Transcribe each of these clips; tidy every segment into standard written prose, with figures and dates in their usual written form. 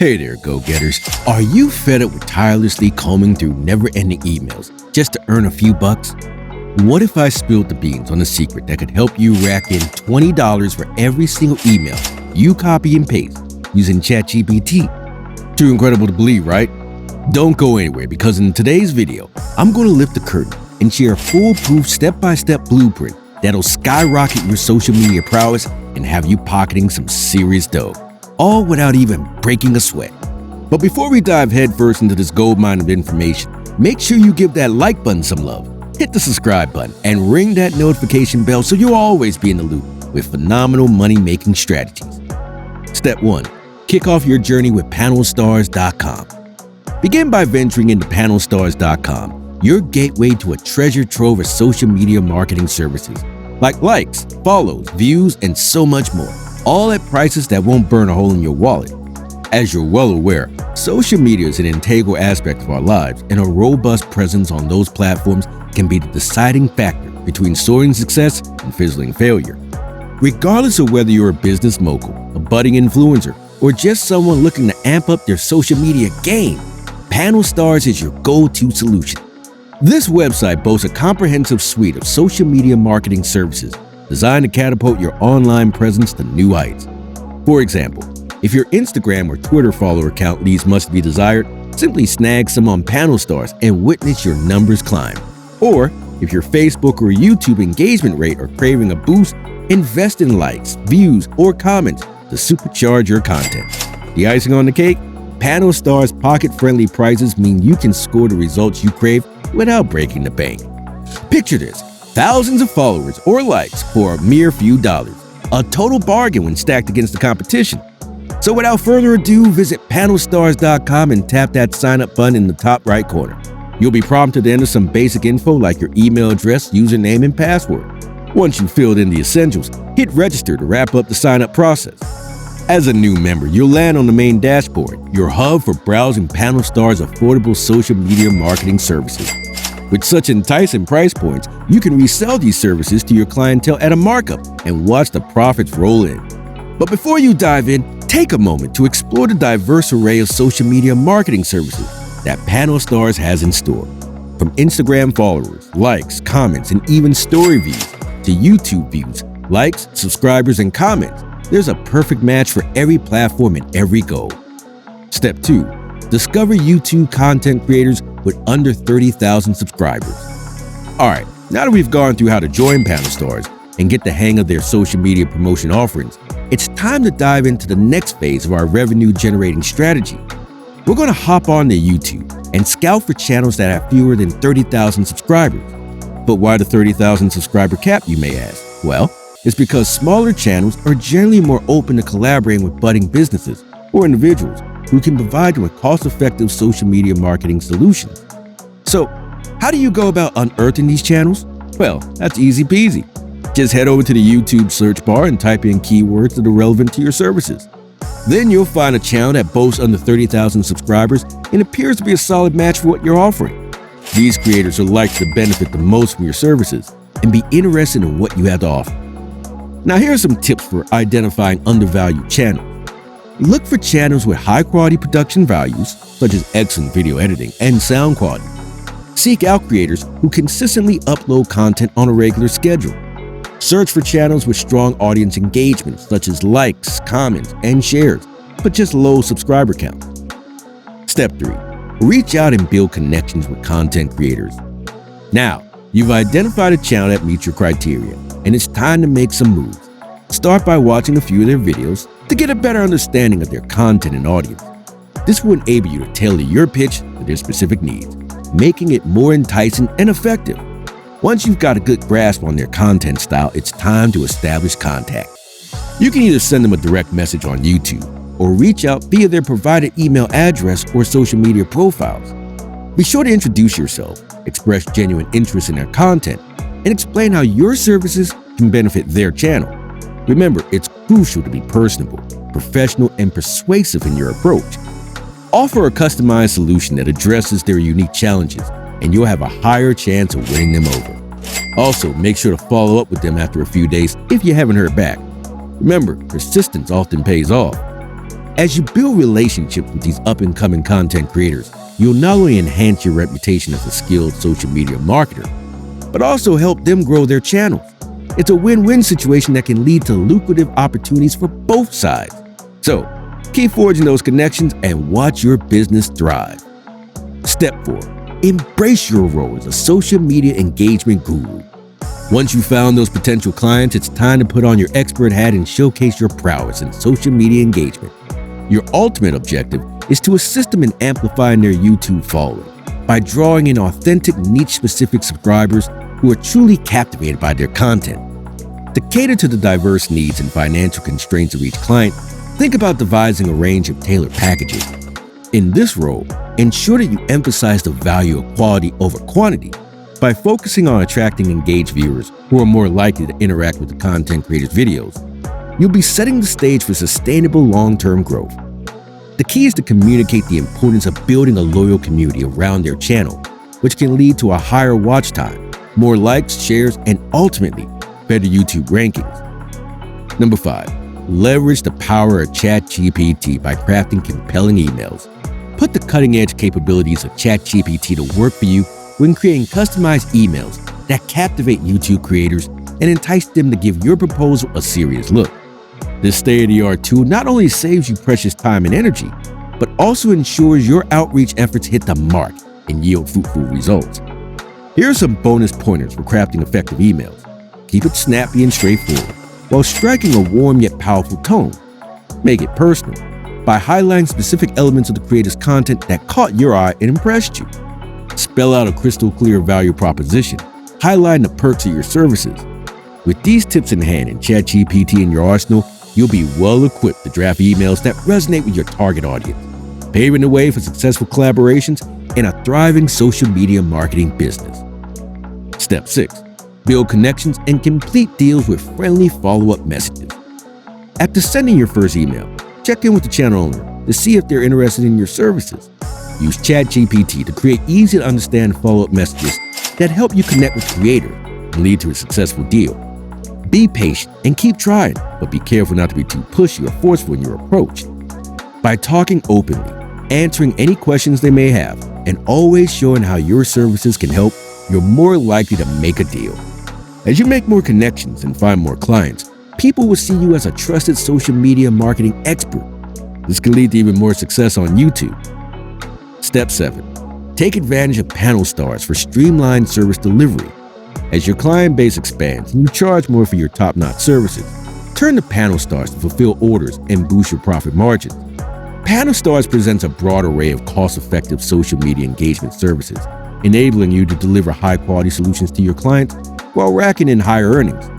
Hey there, go-getters. Are you fed up with tirelessly combing through never-ending emails just to earn a few bucks? What if I spilled the beans on a secret that could help you rack in $20 for every single email you copy and paste using ChatGPT? Too incredible to believe, right? Don't go anywhere, because in today's video, I'm going to lift the curtain and share a foolproof step-by-step blueprint that'll skyrocket your social media prowess and have you pocketing some serious dough, all without even breaking a sweat. But before we dive headfirst into this goldmine of information, make sure you give that like button some love, hit the subscribe button, and ring that notification bell so you'll always be in the loop with phenomenal money-making strategies. Step 1. Kick off your journey with panelstars.com. Begin by venturing into panelstars.com, your gateway to a treasure trove of social media marketing services like likes, follows, views, and so much more, all at prices that won't burn a hole in your wallet. As you're well aware, social media is an integral aspect of our lives, and a robust presence on those platforms can be the deciding factor between soaring success and fizzling failure. Regardless of whether you're a business mogul, a budding influencer, or just someone looking to amp up their social media game, PanelStars is your go-to solution. This website boasts a comprehensive suite of social media marketing services designed to catapult your online presence to new heights. For example, if your Instagram or Twitter follower count leaves much to be desired, simply snag some on PanelStars and witness your numbers climb. Or if your Facebook or YouTube engagement rate are craving a boost, invest in likes, views, or comments to supercharge your content. The icing on the cake? PanelStars' pocket-friendly prices mean you can score the results you crave without breaking the bank. Picture this: thousands of followers or likes for a mere few dollars. A total bargain when stacked against the competition. So without further ado, visit panelstars.com and tap that sign-up button in the top right corner. You'll be prompted to enter some basic info like your email address, username, and password. Once you've filled in the essentials, hit register to wrap up the sign-up process. As a new member, you'll land on the main dashboard, your hub for browsing PanelStars' affordable social media marketing services. With such enticing price points, you can resell these services to your clientele at a markup and watch the profits roll in. But before you dive in, take a moment to explore the diverse array of social media marketing services that PanelStars has in store. From Instagram followers, likes, comments, and even story views, to YouTube views, likes, subscribers, and comments, there's a perfect match for every platform and every goal. Step 2. Discover YouTube content creators with under 30,000 subscribers. Alright, now that we've gone through how to join PanelStars and get the hang of their social media promotion offerings, it's time to dive into the next phase of our revenue-generating strategy. We're going to hop on to YouTube and scout for channels that have fewer than 30,000 subscribers. But why the 30,000 subscriber cap, you may ask? Well, it's because smaller channels are generally more open to collaborating with budding businesses or individuals who can provide you with cost-effective social media marketing solutions. So, how do you go about unearthing these channels? Well, that's easy peasy. Just head over to the YouTube search bar and type in keywords that are relevant to your services. Then you'll find a channel that boasts under 30,000 subscribers and appears to be a solid match for what you're offering. These creators are likely to benefit the most from your services and be interested in what you have to offer. Now, here are some tips for identifying undervalued channels. Look for channels with high-quality production values, such as excellent video editing and sound quality. Seek out creators who consistently upload content on a regular schedule. Search for channels with strong audience engagement, such as likes, comments, and shares, but just low subscriber count. Step 3. Reach out and build connections with content creators. Now, you've identified a channel that meets your criteria, and it's time to make some moves. Start by watching a few of their videos to get a better understanding of their content and audience. This will enable you to tailor your pitch to their specific needs, making it more enticing and effective. Once you've got a good grasp on their content style, it's time to establish contact. You can either send them a direct message on YouTube or reach out via their provided email address or social media profiles. Be sure to introduce yourself, express genuine interest in their content, and explain how your services can benefit their channel. Remember, it's crucial to be personable, professional, and persuasive in your approach. Offer a customized solution that addresses their unique challenges, and you'll have a higher chance of winning them over. Also, make sure to follow up with them after a few days if you haven't heard back. Remember, persistence often pays off. As you build relationships with these up-and-coming content creators, you'll not only enhance your reputation as a skilled social media marketer, but also help them grow their channels. It's a win-win situation that can lead to lucrative opportunities for both sides. So, keep forging those connections and watch your business thrive. Step 4. Embrace your role as a social media engagement guru. Once you've found those potential clients, it's time to put on your expert hat and showcase your prowess in social media engagement. Your ultimate objective is to assist them in amplifying their YouTube following by drawing in authentic, niche-specific subscribers who are truly captivated by their content. To cater to the diverse needs and financial constraints of each client, think about devising a range of tailored packages. In this role, ensure that you emphasize the value of quality over quantity by focusing on attracting engaged viewers who are more likely to interact with the content creator's videos. You'll be setting the stage for sustainable long-term growth. The key is to communicate the importance of building a loyal community around their channel, which can lead to a higher watch time, more likes, shares, and ultimately, better YouTube rankings. Number 5. Leverage the power of ChatGPT by crafting compelling emails. Put the cutting-edge capabilities of ChatGPT to work for you when creating customized emails that captivate YouTube creators and entice them to give your proposal a serious look. This state-of-the-art tool not only saves you precious time and energy, but also ensures your outreach efforts hit the mark and yield fruitful results. Here are some bonus pointers for crafting effective emails. Keep it snappy and straightforward, while striking a warm yet powerful tone. Make it personal by highlighting specific elements of the creator's content that caught your eye and impressed you. Spell out a crystal clear value proposition, highlighting the perks of your services. With these tips in hand and ChatGPT in your arsenal, you'll be well equipped to draft emails that resonate with your target audience, paving the way for successful collaborations and a thriving social media marketing business. Step 6. Build connections and complete deals with friendly follow-up messages. After sending your first email, check in with the channel owner to see if they're interested in your services. Use ChatGPT to create easy-to-understand follow-up messages that help you connect with the creator and lead to a successful deal. Be patient and keep trying, but be careful not to be too pushy or forceful in your approach. By talking openly, answering any questions they may have, and always showing how your services can help, you're more likely to make a deal. As you make more connections and find more clients, people will see you as a trusted social media marketing expert. This can lead to even more success on YouTube. Step 7. Take advantage of panel stars for streamlined service delivery. As your client base expands and you charge more for your top-notch services, turn to panel stars to fulfill orders and boost your profit margins. Panel stars presents a broad array of cost-effective social media engagement services, enabling you to deliver high-quality solutions to your clients while racking in higher earnings.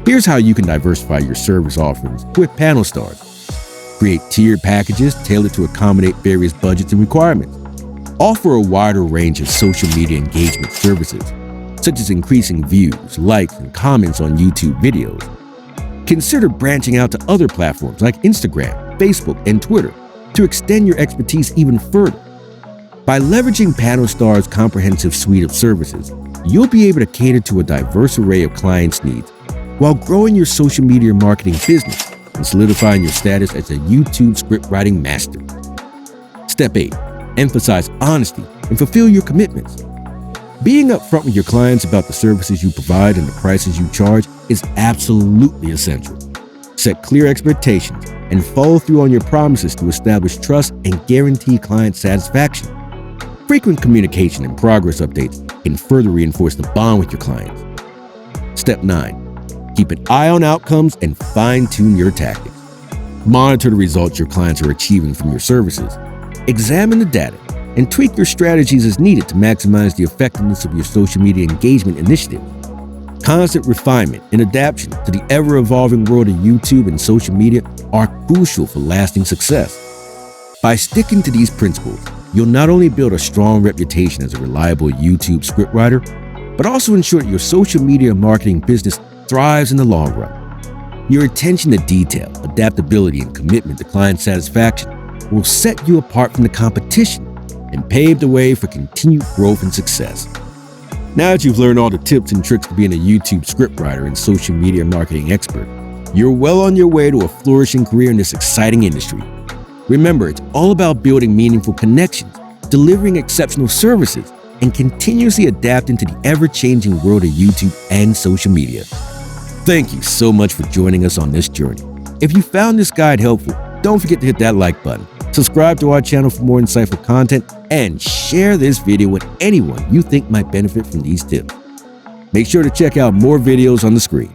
Here's how you can diversify your service offerings with panel stars. Create tiered packages tailored to accommodate various budgets and requirements. Offer a wider range of social media engagement services, such as increasing views, likes, and comments on YouTube videos. Consider branching out to other platforms like Instagram, Facebook, and Twitter to extend your expertise even further. By leveraging Panel Star's comprehensive suite of services, you'll be able to cater to a diverse array of clients' needs while growing your social media marketing business and solidifying your status as a YouTube script writing master. Step 8. Emphasize honesty and fulfill your commitments. Being upfront with your clients about the services you provide and the prices you charge is absolutely essential. Set clear expectations and follow through on your promises to establish trust and guarantee client satisfaction. Frequent communication and progress updates can further reinforce the bond with your clients. Step 9. Keep an eye on outcomes and fine-tune your tactics. Monitor the results your clients are achieving from your services. Examine the data and tweak your strategies as needed to maximize the effectiveness of your social media engagement initiative. Constant refinement and adaptation to the ever-evolving world of YouTube and social media are crucial for lasting success. By sticking to these principles, you'll not only build a strong reputation as a reliable YouTube scriptwriter, but also ensure that your social media marketing business thrives in the long run. Your attention to detail, adaptability, and commitment to client satisfaction will set you apart from the competition and pave the way for continued growth and success. Now that you've learned all the tips and tricks to being a YouTube scriptwriter and social media marketing expert, you're well on your way to a flourishing career in this exciting industry. Remember, it's all about building meaningful connections, delivering exceptional services, and continuously adapting to the ever-changing world of YouTube and social media. Thank you so much for joining us on this journey. If you found this guide helpful, don't forget to hit that like button, subscribe to our channel for more insightful content, and share this video with anyone you think might benefit from these tips. Make sure to check out more videos on the screen.